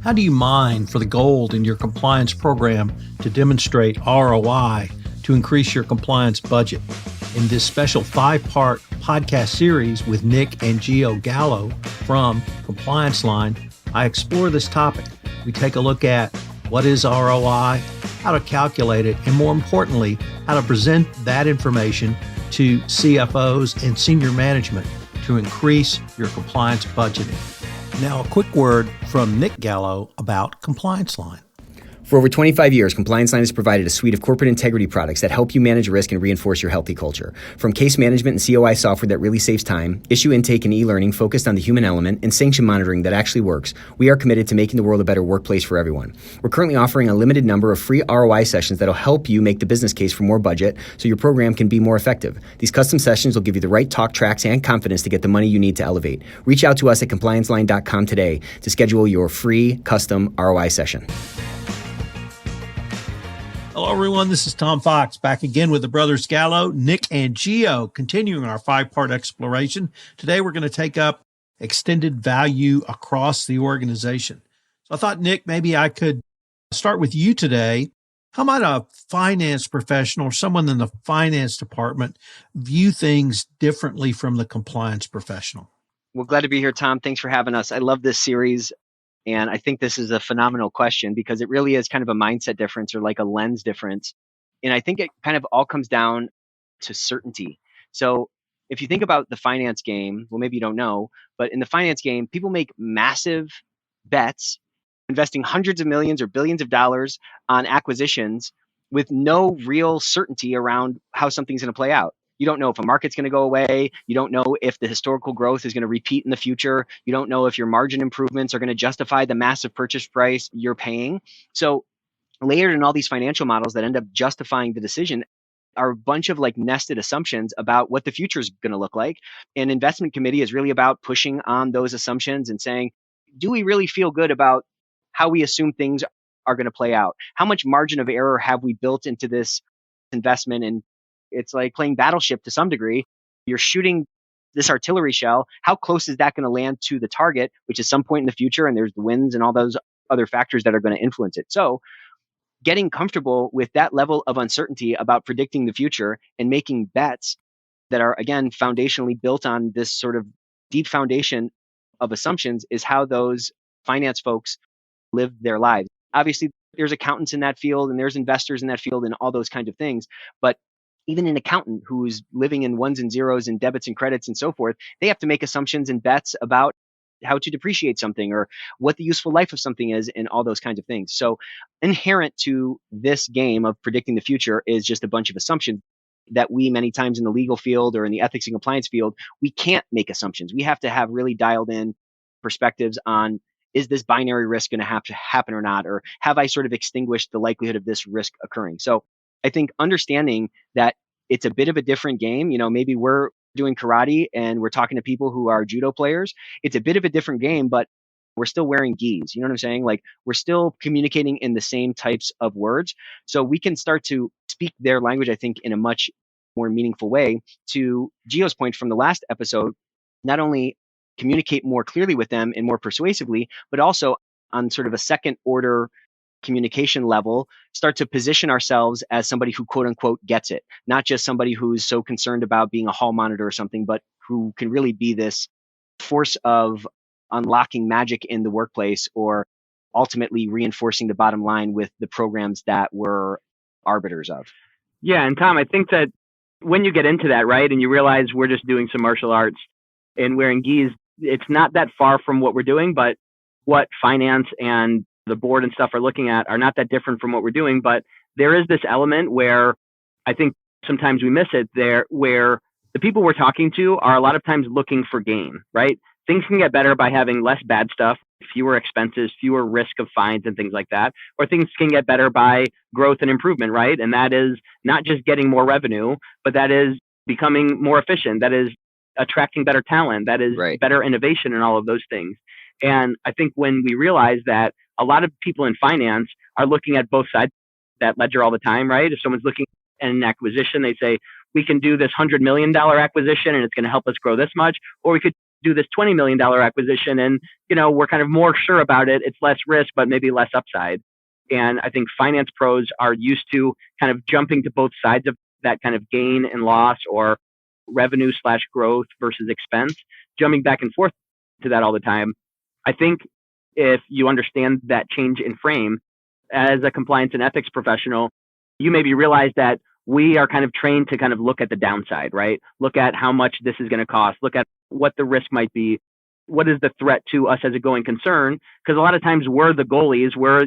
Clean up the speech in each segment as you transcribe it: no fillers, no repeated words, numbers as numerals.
How do you mine for the gold in your compliance program to demonstrate ROI to increase your compliance budget? In this special 5-part podcast series with Nick and Gio Gallo from ComplianceLine, I explore this topic. We take a look at what is ROI, how to calculate it, and more importantly, how to present that information to CFOs and senior management to increase your compliance budgeting. Now, a quick word from Nick Gallo about ComplianceLine. For over 25 years, ComplianceLine has provided a suite of corporate integrity products that help you manage risk and reinforce your healthy culture. From case management and COI software that really saves time, issue intake and e-learning focused on the human element, and sanction monitoring that actually works, we are committed to making the world a better workplace for everyone. We're currently offering a limited number of free ROI sessions that'll help you make the business case for more budget so your program can be more effective. These custom sessions will give you the right talk tracks and confidence to get the money you need to elevate. Reach out to us at ComplianceLine.com today to schedule your free custom ROI session. Hello, everyone. This is Tom Fox back again with the brothers Gallo, Nick, and Gio, continuing our 5-part exploration. Today, we're going to take up extended value across the organization. So I thought, Nick, maybe I could start with you today. How might a finance professional or someone in the finance department view things differently from the compliance professional? Well, glad to be here, Tom. Thanks for having us. I love this series. And I think this is a phenomenal question because it really is kind of a mindset difference or like a lens difference. And I think it kind of all comes down to certainty. So if you think about the finance game, well, maybe you don't know, but in the finance game, people make massive bets, investing hundreds of millions or billions of dollars on acquisitions with no real certainty around how something's going to play out. You don't know if a market's going to go away. You don't know if the historical growth is going to repeat in the future. You don't know if your margin improvements are going to justify the massive purchase price you're paying. So layered in all these financial models that end up justifying the decision are a bunch of like nested assumptions about what the future is going to look like. And investment committee is really about pushing on those assumptions and saying, do we really feel good about how we assume things are going to play out? How much margin of error have we built into this investment? And it's like playing Battleship to some degree. You're shooting this artillery shell. How close is that going to land to the target, which is some point in the future? And there's the winds and all those other factors that are going to influence it. So getting comfortable with that level of uncertainty about predicting the future and making bets that are, again, foundationally built on this sort of deep foundation of assumptions is how those finance folks live their lives. Obviously, there's accountants in that field and there's investors in that field and all those kinds of things. But even an accountant who's living in ones and zeros and debits and credits and so forth, they have to make assumptions and bets about how to depreciate something or what the useful life of something is and all those kinds of things. So inherent to this game of predicting the future is just a bunch of assumptions that we many times in the legal field or in the ethics and compliance field, we can't make assumptions. We have to have really dialed in perspectives on, is this binary risk going to have to happen or not? Or have I sort of extinguished the likelihood of this risk occurring? So I think understanding that it's a bit of a different game, maybe we're doing karate and we're talking to people who are judo players. It's a bit of a different game, but we're still wearing gis. You know what I'm saying? Like we're still communicating in the same types of words. So we can start to speak their language, I think, in a much more meaningful way. To Gio's point from the last episode, not only communicate more clearly with them and more persuasively, but also on sort of a second order communication level, start to position ourselves as somebody who quote unquote gets it, not just somebody who's so concerned about being a hall monitor or something, but who can really be this force of unlocking magic in the workplace or ultimately reinforcing the bottom line with the programs that we're arbiters of. Yeah. And Tom, I think that when you get into that, right, and you realize we're just doing some martial arts and wearing gis, it's not that far from what we're doing, but what finance and the board and stuff are looking at are not that different from what we're doing. But there is this element where I think sometimes we miss it there, where the people we're talking to are a lot of times looking for gain, right? Things can get better by having less bad stuff, fewer expenses, fewer risk of fines and things like that. Or things can get better by growth and improvement, right? And that is not just getting more revenue, but that is becoming more efficient. That is attracting better talent. That is better innovation and all of those things. And I think when we realize that a lot of people in finance are looking at both sides of that ledger all the time, right? If someone's looking at an acquisition, they say, we can do this $100 million acquisition and it's going to help us grow this much, or we could do this $20 million acquisition and, we're kind of more sure about it. It's less risk, but maybe less upside. And I think finance pros are used to kind of jumping to both sides of that kind of gain and loss or revenue/growth versus expense, jumping back and forth to that all the time. I think if you understand that change in frame as a compliance and ethics professional, you maybe realize that we are kind of trained to kind of look at the downside, right? Look at how much this is going to cost. Look at what the risk might be. What is the threat to us as a going concern? Because a lot of times we're the goalies, we're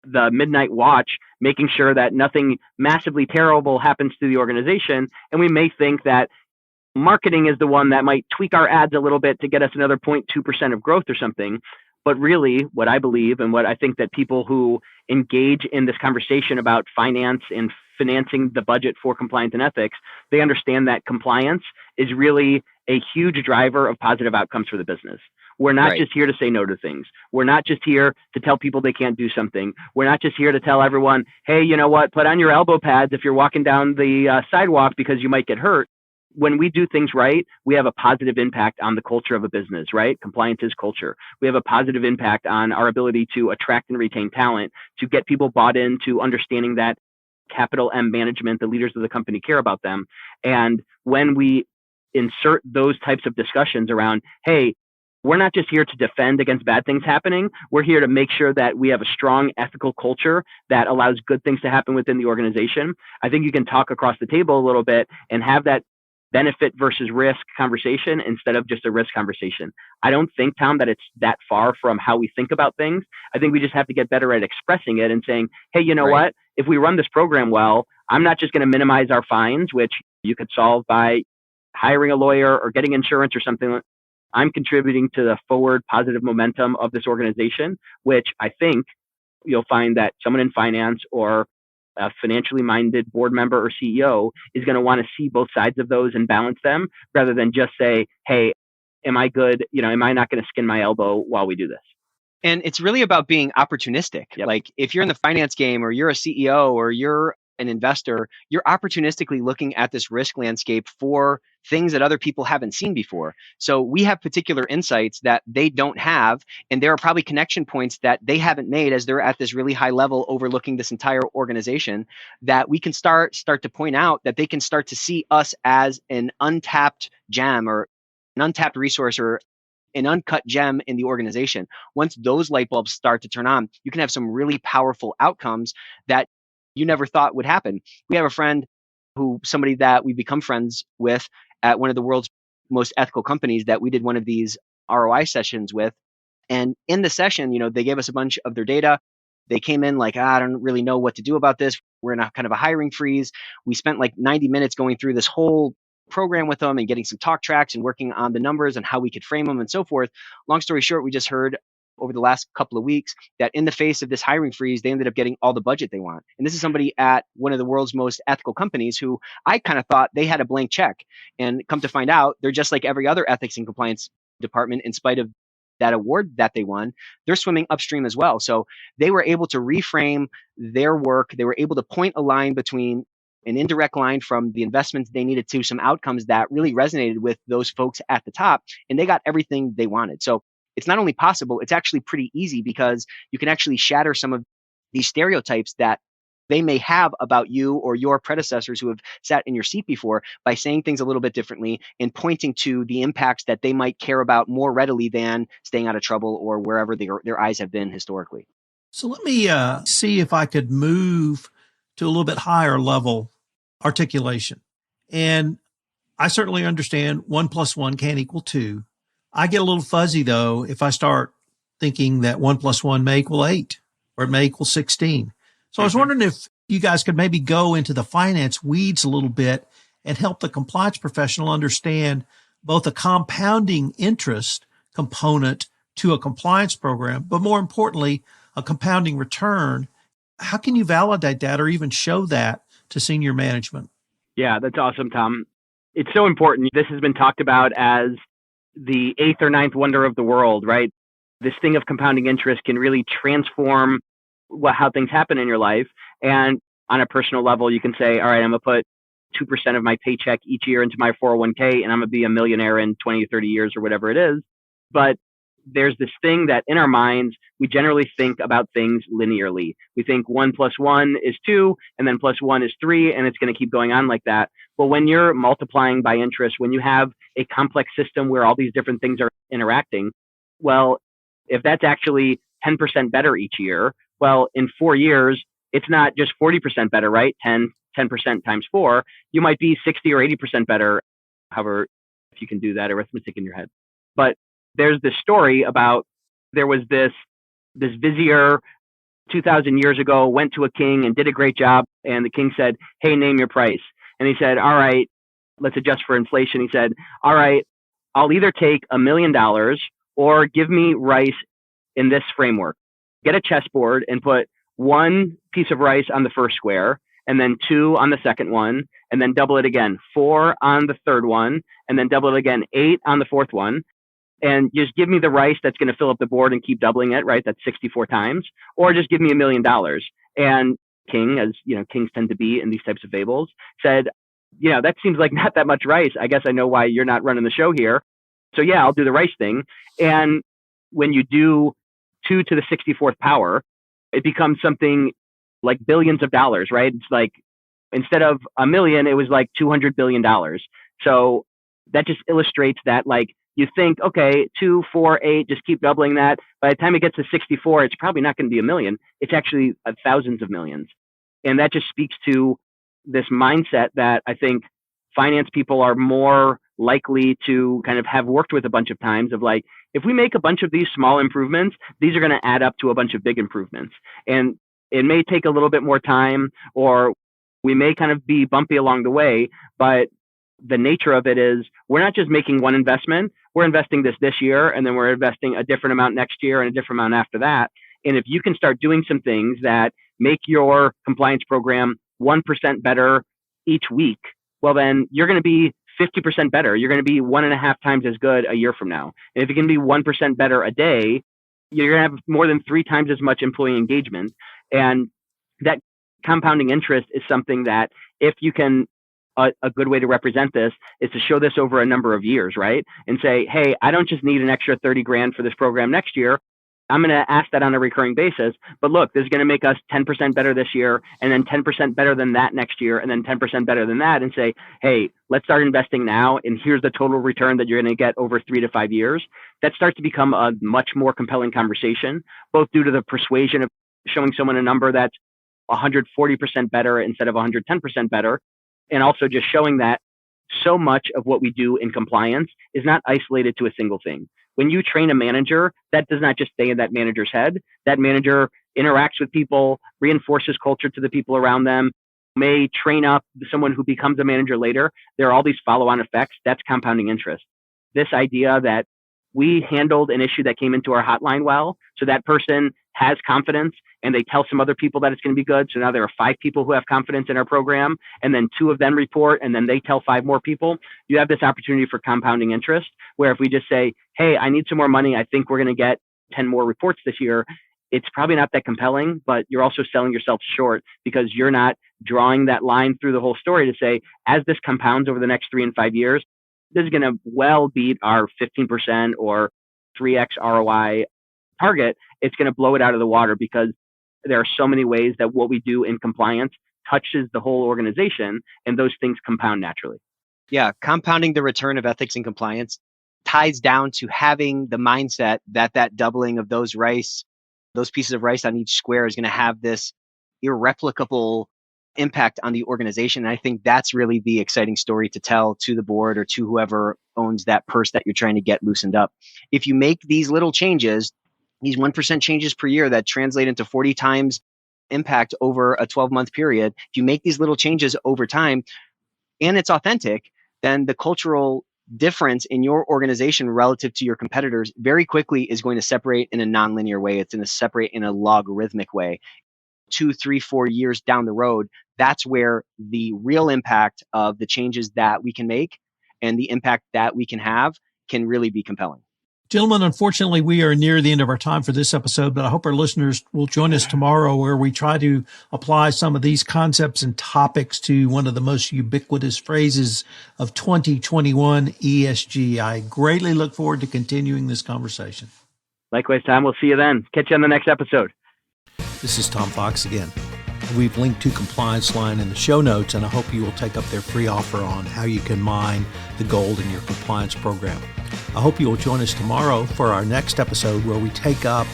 the midnight watch, making sure that nothing massively terrible happens to the organization. And we may think that marketing is the one that might tweak our ads a little bit to get us another 0.2% of growth or something. But really, what I believe and what I think that people who engage in this conversation about finance and financing the budget for compliance and ethics, they understand that compliance is really a huge driver of positive outcomes for the business. We're not just here to say no to things. We're not just here to tell people they can't do something. We're not just here to tell everyone, hey, you know what, put on your elbow pads if you're walking down the sidewalk because you might get hurt. When we do things right, we have a positive impact on the culture of a business, right? Compliance is culture. We have a positive impact on our ability to attract and retain talent, to get people bought into understanding that capital M management, the leaders of the company, care about them. And when we insert those types of discussions around, hey, we're not just here to defend against bad things happening. We're here to make sure that we have a strong ethical culture that allows good things to happen within the organization. I think you can talk across the table a little bit and have that benefit versus risk conversation instead of just a risk conversation. I don't think, Tom, that it's that far from how we think about things. I think we just have to get better at expressing it and saying, hey, you know what? If we run this program well, I'm not just going to minimize our fines, which you could solve by hiring a lawyer or getting insurance or something. I'm contributing to the forward positive momentum of this organization, which I think you'll find that someone in finance or a financially minded board member or CEO is going to want to see both sides of those and balance them rather than just say, hey, am I good? Am I not going to skin my elbow while we do this? And it's really about being opportunistic. Yep. Like if you're in the finance game or you're a CEO or you're an investor, you're opportunistically looking at this risk landscape for things that other people haven't seen before. So we have particular insights that they don't have, and there are probably connection points that they haven't made as they're at this really high level overlooking this entire organization that we can start to point out that they can start to see us as an untapped gem or an untapped resource or an uncut gem in the organization. Once those light bulbs start to turn on, you can have some really powerful outcomes that you never thought would happen. We have a friend somebody that we become friends with at one of the world's most ethical companies that we did one of these ROI sessions with. And in the session, they gave us a bunch of their data. They came in like, I don't really know what to do about this. We're in a kind of a hiring freeze. We spent like 90 minutes going through this whole program with them and getting some talk tracks and working on the numbers and how we could frame them and so forth. Long story short, we just heard over the last couple of weeks that in the face of this hiring freeze, they ended up getting all the budget they want. And this is somebody at one of the world's most ethical companies who I kind of thought they had a blank check. And come to find out, they're just like every other ethics and compliance department. In spite of that award that they won, they're swimming upstream as well. So they were able to reframe their work. They were able to point a line between an indirect line from the investments they needed to some outcomes that really resonated with those folks at the top. And they got everything they wanted. So it's not only possible, it's actually pretty easy because you can actually shatter some of these stereotypes that they may have about you or your predecessors who have sat in your seat before by saying things a little bit differently and pointing to the impacts that they might care about more readily than staying out of trouble or wherever their eyes have been historically. So let me see if I could move to a little bit higher level articulation. And I certainly understand 1 + 1 can't equal 2. I get a little fuzzy though if I start thinking that 1 + 1 may equal 8 or it may equal 16. So I was wondering if you guys could maybe go into the finance weeds a little bit and help the compliance professional understand both a compounding interest component to a compliance program, but more importantly, a compounding return. How can you validate that or even show that to senior management? Yeah, that's awesome, Tom. It's so important. This has been talked about as the 8th or 9th wonder of the world, right? This thing of compounding interest can really transform how things happen in your life. And on a personal level, you can say, all right, I'm going to put 2% of my paycheck each year into my 401k and I'm going to be a millionaire in 20 or 30 years or whatever it is. But there's this thing that in our minds, we generally think about things linearly. We think 1 + 1 is 2, and then +1 is 3, and it's going to keep going on like that. Well, when you're multiplying by interest, when you have a complex system where all these different things are interacting, well, if that's actually 10% better each year, well, in 4 years, it's not just 40% better, right? 10% times 4, you might be 60 or 80% better, however, if you can do that arithmetic in your head. But there's this story about there was this vizier 2,000 years ago went to a king and did a great job. And the king said, hey, name your price. And he said, all right, let's adjust for inflation. He said, all right, I'll either take $1 million or give me rice in this framework. Get a chessboard and put 1 piece of rice on the first square, and then 2 on the second one, and then double it again, 4 on the third one, and then double it again, 8 on the fourth one. And just give me the rice that's going to fill up the board and keep doubling it, right? That's 64 times, or just give me $1 million. And king, as you know, kings tend to be in these types of fables, said, that seems like not that much rice. I guess I know why you're not running the show here. So yeah, I'll do the rice thing. And when you do 2 to the 64th power, it becomes something like billions of dollars, right? It's like, instead of $1 million, it was like $200 billion. So that just illustrates that, like, you think, okay, 2, 4, 8, just keep doubling that. By the time it gets to 64, it's probably not going to be $1 million. It's actually thousands of millions. And that just speaks to this mindset that I think finance people are more likely to kind of have worked with a bunch of times of, like, if we make a bunch of these small improvements, these are going to add up to a bunch of big improvements. And it may take a little bit more time, or we may kind of be bumpy along the way, but the nature of it is we're not just making one investment. We're investing this year, and then we're investing a different amount next year and a different amount after that. And if you can start doing some things that make your compliance program 1% better each week, well, then you're going to be 50% better. You're going to be 1.5 times as good a year from now. And if you can be 1% better a day, you're going to have more than 3 times as much employee engagement. And that compounding interest is something that, if you can, a good way to represent this is to show this over a number of years, right? And say, hey, I don't just need an extra 30 grand for this program next year. I'm going to ask that on a recurring basis. But look, this is going to make us 10% better this year, and then 10% better than that next year, and then 10% better than that, and say, hey, let's start investing now, and here's the total return that you're going to get over 3 to 5 years. That starts to become a much more compelling conversation, both due to the persuasion of showing someone a number that's 140% better instead of 110% better, and also just showing that so much of what we do in compliance is not isolated to a single thing. When you train a manager, that does not just stay in that manager's head. That manager interacts with people, reinforces culture to the people around them, may train up someone who becomes a manager later. There are all these follow-on effects. That's compounding interest. This idea that we handled an issue that came into our hotline well, so that person has confidence and they tell some other people that it's going to be good. So now there are 5 people who have confidence in our program, and then 2 of them report, and then they tell 5 more people. You have this opportunity for compounding interest, where if we just say, hey, I need some more money, I think we're going to get 10 more reports this year, it's probably not that compelling, but you're also selling yourself short because you're not drawing that line through the whole story to say, as this compounds over the next 3 and 5 years, this is going to well beat our 15% or 3x ROI target. It's going to blow it out of the water because there are so many ways that what we do in compliance touches the whole organization, and those things compound naturally. Yeah, compounding the return of ethics and compliance ties down to having the mindset that that doubling of those pieces of rice on each square is going to have this irreplicable impact on the organization. And I think that's really the exciting story to tell to the board or to whoever owns that purse that you're trying to get loosened up. If you make these little changes, these 1% changes per year that translate into 40 times impact over a 12-month period, if you make these little changes over time and it's authentic, then the cultural difference in your organization relative to your competitors very quickly is going to separate in a nonlinear way. It's going to separate in a logarithmic way. 2, 3, 4 years down the road, that's where the real impact of the changes that we can make and the impact that we can have can really be compelling. Gentlemen, unfortunately, we are near the end of our time for this episode, but I hope our listeners will join us tomorrow where we try to apply some of these concepts and topics to one of the most ubiquitous phrases of 2021 ESG. I greatly look forward to continuing this conversation. Likewise, Tom. We'll see you then. Catch you on the next episode. This is Tom Fox again. We've linked to ComplianceLine in the show notes, and I hope you will take up their free offer on how you can mine the gold in your compliance program. I hope you will join us tomorrow for our next episode where we take up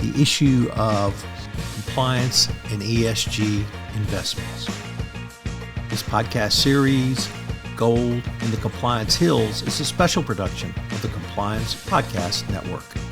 the issue of compliance and ESG investments. This podcast series, Gold in the Compliance Hills, is a special production of the Compliance Podcast Network.